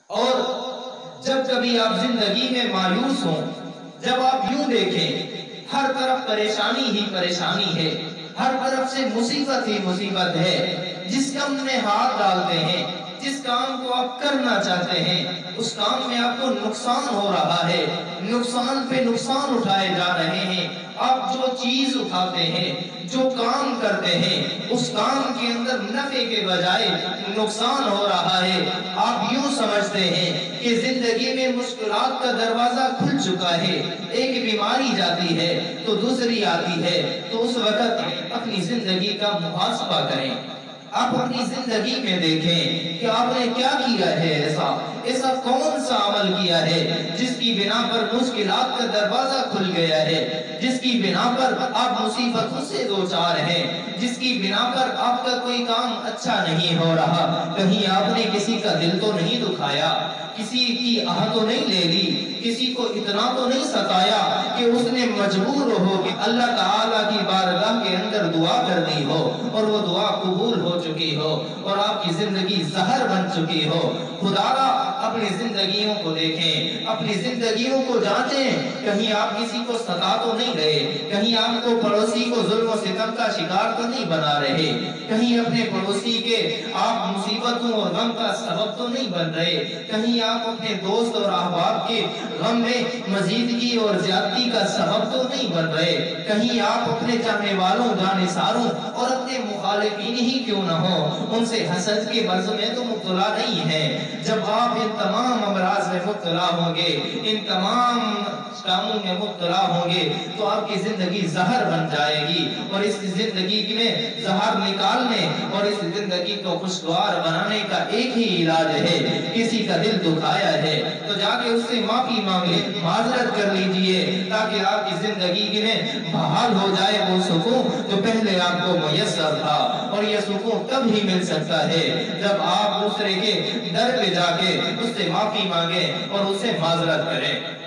اور جب کبھی آپ زندگی میں مایوس ہوں، جب آپ یوں دیکھیں ہر طرف پریشانی ہی پریشانی ہے، ہر طرف سے مصیبت ہی مصیبت ہے، جس کام میں ہاتھ ڈالتے ہیں، جس کام کو آپ کرنا چاہتے ہیں، اس کام میں آپ کو نقصان ہو رہا ہے، نقصان پہ نقصان اٹھائے جا رہے ہیں، آپ جو چیز اٹھاتے ہیں، جو کام کرتے ہیں، اس کام کے اندر نفع کے بجائے نقصان ہو رہا ہے، آپ یوں سمجھتے ہیں کہ زندگی میں مشکلات کا دروازہ کھل چکا ہے، ایک بیماری جاتی ہے تو دوسری آتی ہے، تو اس وقت اپنی زندگی کا محاسبہ کریں، آپ اپنی زندگی میں دیکھیں کہ آپ نے کیا کیا ہے، ایسا کون سا عمل کیا ہے جس کی بنا پر مشکلات کا دروازہ کھل گیا ہے، جس کی بنا پر آپ مصیبتوں سے دوچار ہیں، جس کی بنا پر آپ کا کوئی کام اچھا نہیں ہو رہا، کہیں آپ نے کسی کا دل تو نہیں دکھایا، کسی کی آہ تو نہیں لے لی، کسی کو اتنا تو نہیں ستایا کہ اس نے مجبور ہو کہ اللہ تعالیٰ کی بارگاہ کے اندر دعا کرنی ہو اور وہ دعا قبول ہو چکی ہو اور آپ کی زندگی زہر بن چکی ہو۔ خدا را اپنی زندگیوں کو دیکھیں، اپنی زندگیوں کو جانچیں، کہیں آپ کسی کو ستا تو نہیں رہے، کہیں آپ کو پڑوسی کو ظلم و ستم کا شکار تو نہیں بنا رہے، کہیں اپنے پڑوسی کے آپ مصیبتوں اور غم کا سبب تو نہیں بن رہے، کہیں آپ اپنے دوست اور احباب کے غم میں مزیدگی اور زیادتی کا سبب تو نہیں بن رہے، کہیں آپ اپنے چاہنے والوں، جانثاروں اور اپنے مخالفین ہی کیوں نہ ہو، ان سے حسد کے مرض میں تو مبتلا نہیں ہے۔ جب آپ ان تمام امراض میں مبتلا ہوں گے، ان تمام کاموں میں مبتلا ہوں گے تو آپ کی زندگی زہر بن جائے گی، اور اس زندگی میں زہر نکالنے اور اس زندگی کو خوشگوار بنانے کا ایک ہی علاج ہے، کسی کا دل دکھایا ہے تو جا کے اس سے معافی مانگے، معذرت کر لیجئے، تاکہ آپ کی زندگی میں بحال ہو جائے وہ سکون جو پہلے آپ کو میسر تھا، اور یہ سکون تب ہی مل سکتا ہے جب آپ دوسرے کے در پہ جا کے اس سے معافی مانگیں اور اس سے معذرت کریں۔